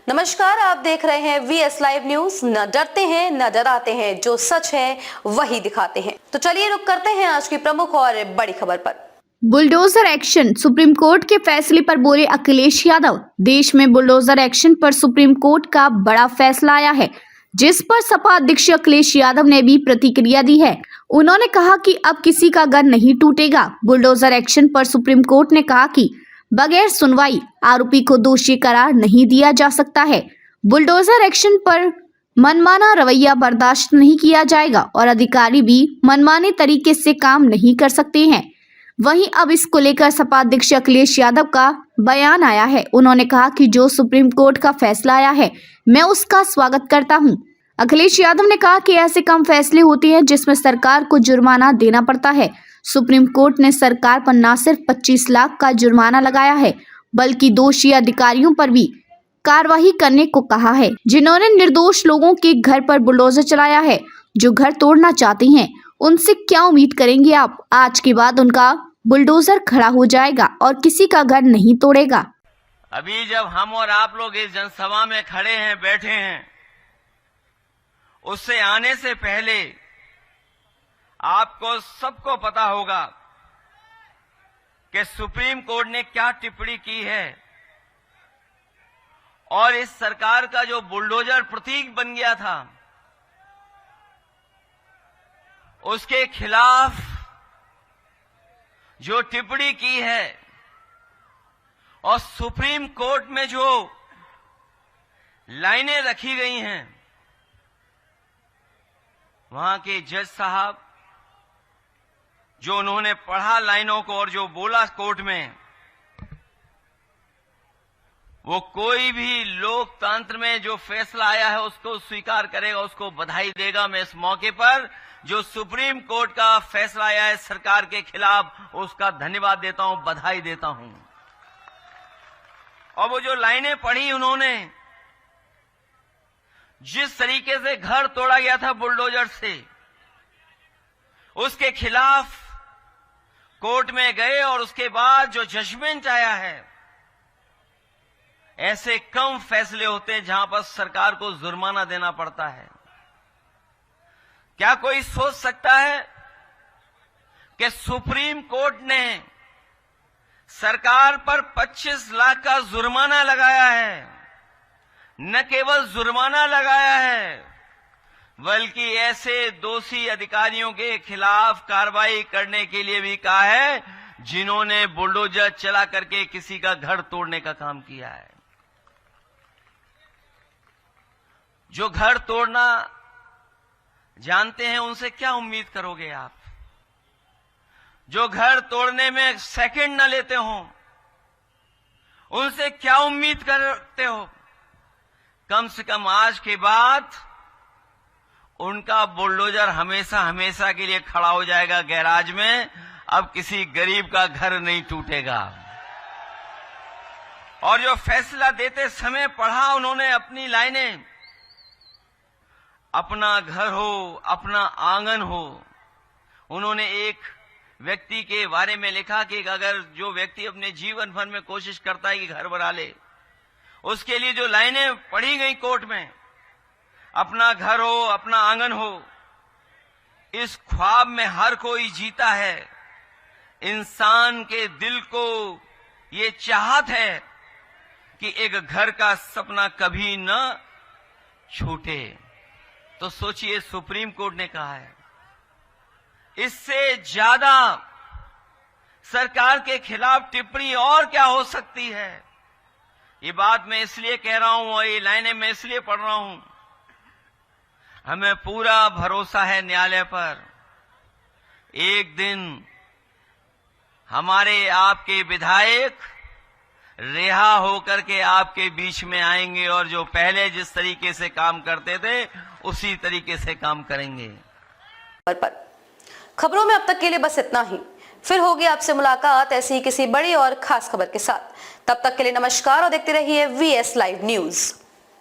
नमस्कार, आप देख रहे हैं VS लाइव न्यूज। न डरते हैं न डराते हैं, जो सच है वही दिखाते हैं। तो चलिए रुक करते हैं आज की प्रमुख और बड़ी खबर पर। बुलडोजर एक्शन, सुप्रीम कोर्ट के फैसले पर बोले अखिलेश यादव। देश में बुलडोजर एक्शन पर सुप्रीम कोर्ट का बड़ा फैसला आया है, जिस पर सपा अध्यक्ष अखिलेश यादव ने भी प्रतिक्रिया दी है। उन्होंने कहा कि अब किसी का घर नहीं टूटेगा। बुलडोजर एक्शन पर सुप्रीम कोर्ट ने कहा कि बगैर सुनवाई आरोपी को दोषी करार नहीं दिया जा सकता है। बुलडोजर एक्शन पर मनमाना रवैया बर्दाश्त नहीं किया जाएगा और अधिकारी भी मनमाने तरीके से काम नहीं कर सकते हैं। वहीं अब इसको लेकर सपा अध्यक्ष अखिलेश यादव का बयान आया है। उन्होंने कहा कि जो सुप्रीम कोर्ट का फैसला आया है, मैं उसका स्वागत करता हूं। अखिलेश यादव ने कहा कि ऐसे कम फैसले होते हैं जिसमें सरकार को जुर्माना देना पड़ता है। सुप्रीम कोर्ट ने सरकार पर न सिर्फ 25 लाख का जुर्माना लगाया है, बल्कि दोषी अधिकारियों पर भी कार्रवाई करने को कहा है, जिन्होंने निर्दोष लोगों के घर पर बुलडोजर चलाया है। जो घर तोड़ना चाहते हैं, उनसे क्या उम्मीद करेंगे आप? आज के बाद उनका बुलडोजर खड़ा हो जाएगा और किसी का घर नहीं तोड़ेगा। अभी जब हम और आप लोग इस जनसभा में खड़े हैं, बैठे हैं, उससे आने से पहले आपको सबको पता होगा कि सुप्रीम कोर्ट ने क्या टिप्पणी की है और इस सरकार का जो बुलडोजर प्रतीक बन गया था, उसके खिलाफ जो टिप्पणी की है और सुप्रीम कोर्ट में जो लाइनें रखी गई हैं, वहां के जज साहब जो उन्होंने पढ़ा लाइनों को और जो बोला कोर्ट में, वो कोई भी लोकतंत्र में जो फैसला आया है उसको स्वीकार करेगा, उसको बधाई देगा। मैं इस मौके पर जो सुप्रीम कोर्ट का फैसला आया है सरकार के खिलाफ, उसका धन्यवाद देता हूं, बधाई देता हूं। और वो जो लाइनें पढ़ी उन्होंने, जिस तरीके से घर तोड़ा गया था बुलडोजर से, उसके खिलाफ कोर्ट में गए और उसके बाद जो जजमेंट आया है, ऐसे कम फैसले होते हैं जहां पर सरकार को जुर्माना देना पड़ता है। क्या कोई सोच सकता है कि सुप्रीम कोर्ट ने सरकार पर 25 लाख का जुर्माना लगाया है? न केवल जुर्माना लगाया है, बल्कि ऐसे दोषी अधिकारियों के खिलाफ कार्रवाई करने के लिए भी कहा है जिन्होंने बुलडोजर चला करके किसी का घर तोड़ने का काम किया है। जो घर तोड़ना जानते हैं, उनसे क्या उम्मीद करोगे आप? जो घर तोड़ने में सेकंड न लेते हो, उनसे क्या उम्मीद करते हो? कम से कम आज के बाद उनका बुलडोजर हमेशा हमेशा के लिए खड़ा हो जाएगा गैराज में। अब किसी गरीब का घर नहीं टूटेगा। और जो फैसला देते समय पढ़ा उन्होंने अपनी लाइनें, अपना घर हो, अपना आंगन हो। उन्होंने एक व्यक्ति के बारे में लिखा कि अगर जो व्यक्ति अपने जीवन भर में कोशिश करता है कि घर बना ले, उसके लिए जो लाइनें पढ़ी गई कोर्ट में, अपना घर हो, अपना आंगन हो, इस ख्वाब में हर कोई जीता है। इंसान के दिल को ये चाहत है कि एक घर का सपना कभी न छूटे। तो सोचिए, सुप्रीम कोर्ट ने कहा है, इससे ज्यादा सरकार के खिलाफ टिप्पणी और क्या हो सकती है? ये बात मैं इसलिए कह रहा हूं और ये लाइनें मैं इसलिए पढ़ रहा हूं, हमें पूरा भरोसा है न्यायालय पर। एक दिन हमारे आपके विधायक रिहा होकर के आपके बीच में आएंगे और जो पहले जिस तरीके से काम करते थे उसी तरीके से काम करेंगे। खबरों में अब तक के लिए बस इतना ही। फिर होगी आपसे मुलाकात ऐसी ही किसी बड़ी और खास खबर के साथ। तब तक के लिए नमस्कार और देखते रहिए VS लाइव न्यूज।